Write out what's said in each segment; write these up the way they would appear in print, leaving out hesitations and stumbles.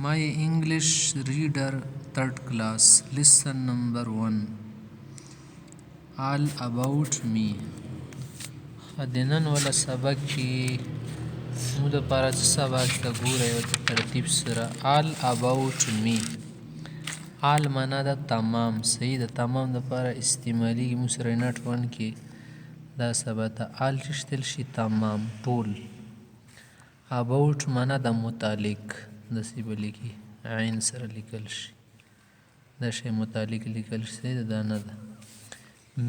My English reader, third class, lesson number 1. All about me. د نن والا سبق چې موږ دپاره څه سبق ته ګورئ ورته ترتیب سره. all about me. all معنا ده تمام. صحیح ده. تمام دپاره استعمالیږي. موږ سره نټ ون کې دا سبق ته all چې شتل شي تمام ټول. about معنا د متعلق داسې به لیکي عین سره لیکل شي. دا شی متعلق لیکل شي. صحیح ده. دا نه ده.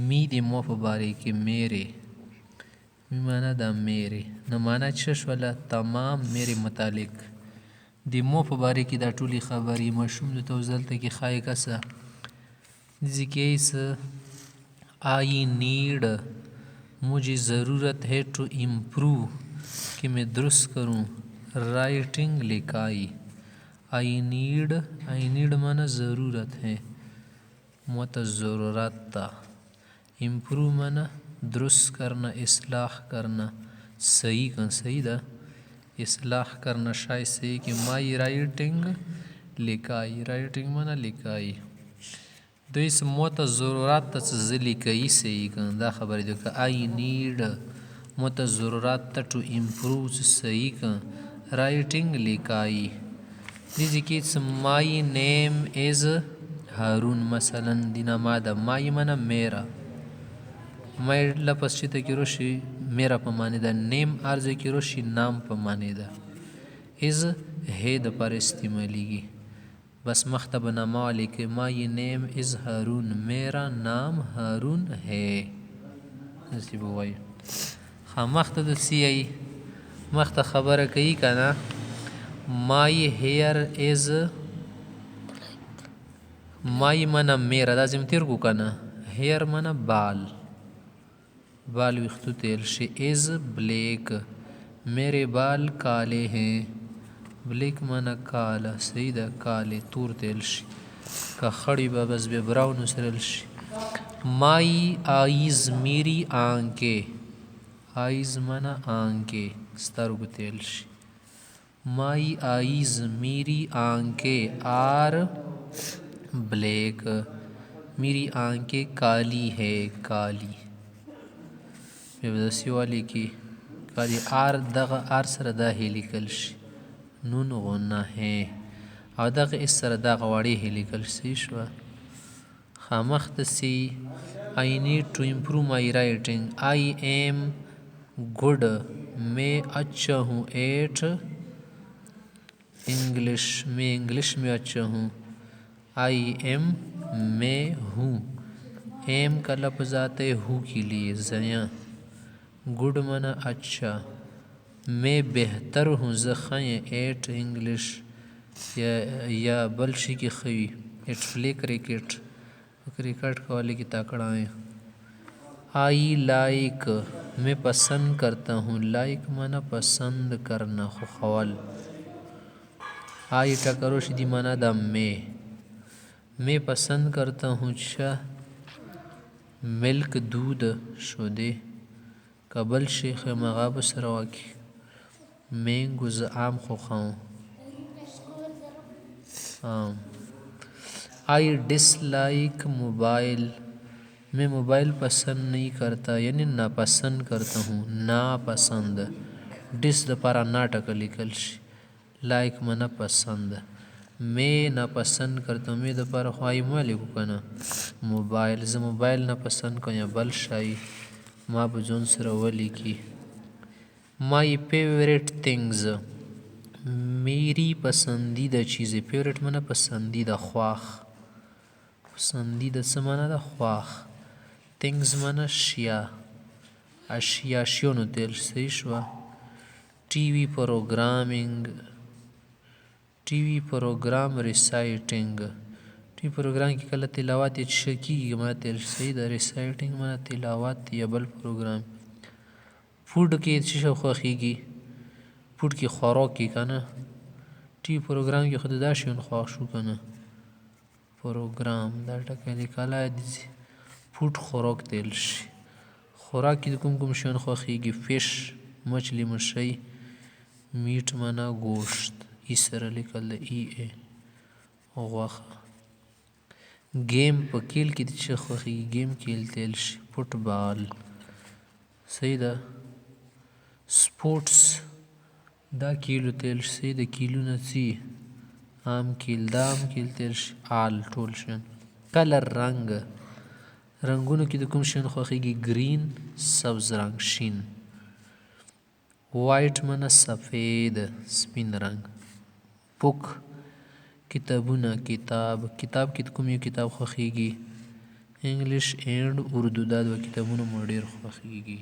می د مو په باره کې میرے. می معنا د میرے. نو معنا څه شوله؟ تمام میرے متعلق. د مو په باره کې دا ټولې خبرې مشوم د تو دلته کې ښایي کسه دسی کیس آئی نیڈ مجھے ضرورت ہے ٹو امپروو کہ میں درست کروں رائٹنگ لکھائی. آئی نیڈ مانا ضرورت ہے. مت ضرورت تا. امپروو مانا درست کرنا اصلاح کرنا صحیح کا صحیح دا اصلاح کرنا شاید صحیح کہ مائی رائٹنگ لکھائی. رائٹنگ مانا لکھائی. دویس مت ضرورت تا څه لیکائی صحیح کا دا خبر دی که آئی نیڈ مت ضرورت تا ٹو امپروو صحیح کا رائٹنگ لکھائی. دیزی کی مائی نیم از ہارون مثلا دینا مادا مائی مانا میرا. مائی لپس چیتا کی روشی میرا پا معنی دا. نیم عرض کی روشی نام پا معنی دا. از ہے دا پر استعمالی گی. بس مختب نامو لکھ مائی نیم از ہارون میرا نام ہارون ہے. اسی بوائی مخت دا سی ای مخت خبر کئی کنا مائی ہیئر از مائی منا میرا دا زم تیر کو کنا ہیئر منا بال بال ویختو تیل شی از بلیک میرے بال کالے ہیں. بلیک منا کالا صحیح دا کالے تور تیل شی کا خڑی با بس بے براؤن سرل شی. مائی آئیز میری آنکھیں آئیز منا آنکھیں سترگو تیل شی. مائی آئیز میری آنکھیں آر بلیک میری آنکھیں کالی ہے کالی. بدسی والی کی کالی آر دغ آر سر دا ہی لکل شی نون غنہ ہے او دغ اس سر دا غواڑی ہی لکل سی شوا. خامخت سی I need to improve my writing. I am good. میں اچھا ہوں ایٹ انگلش. میں انگلش میں اچھا ہوں. آئی ایم میں ہوں. ایم کا لفظ آتا ہے ہو کے لیے زیاں. گڈ منا اچھا. میں بہتر ہوں زخائیں ایٹ انگلش یا بلشی کی خوی ایٹ پلے کرکٹ کرکٹ والے کی تاکڑائیں. آئی لائک میں پسند کرتا ہوں. لائک مانا پسند کرنا خوال. آئی ٹکروش دی مانا دا میں پسند کرتا ہوں چاہ ملک دودھ شدے قبل شیخ مغاب سرواکی مینگو زعام خوخاؤں. آئی ڈس لائک موبائل میں موبائل پسند نہیں کرتا یعنی ناپسند کرتا ہوں ناپسند. ڈس دا پارا ناٹک لکل شی. لائک منا پسند. میں ناپسند کرتا ہوں. میں دا پارا خواہی ما لکو کنا موبائل ز موبائل ناپسند کن یا بل شای ما بجون سر ولی کی. مائی فیوریٹ تھنگز میری پسندیدہ چیزیں. فیوریٹ منا پسندیدہ خواخ. پسندیدہ سمانا دا خواخ. تھنگز منا شیا اشیا شیونو تیل صحیح شوا. ٹی وی پروگرامنگ ٹی وی پروگرام ریسائٹنگ. ٹی وی پروگرام کی کلا تلاوات شکی گی منا تیل صحیح دا. ریسائٹنگ منا تلاوات یا بل پروگرام. فوڈ کی چیشو خواخی گی فوڈ کی خوراک کی کنا ٹی وی پروگرام کی خود دا شیون خواخ شو کنا پروگرام دا ٹکلی کلا دیزی فوڈ خوراک تیل شی. خوراک کی کم کم شیون خواخی گی فش مچھلی مشئی. میٹ منا گوشت ای سره لیکل د ای ای غوښه. گیم په کیل کې د څه خوښیږي؟ گیم کیل تیل شي فوټبال. صحیح ده. سپورټس دا کیلو تیل شي. صحیح ده. کیلونه څي عام کیل دا عام کیل تیل شي آل ټول شیان. کلر رنګ رنګونو کې د کوم شیان خوښیږي؟ گرین سبز رنګ شین. وایټ منه سفید سپین رنګ. بوک کتابونه کتاب کې د کوم یو کتاب خوښیږي؟ انګلیش اینډ اردو دا دوه کتابونه مو ډېر خوښیږي.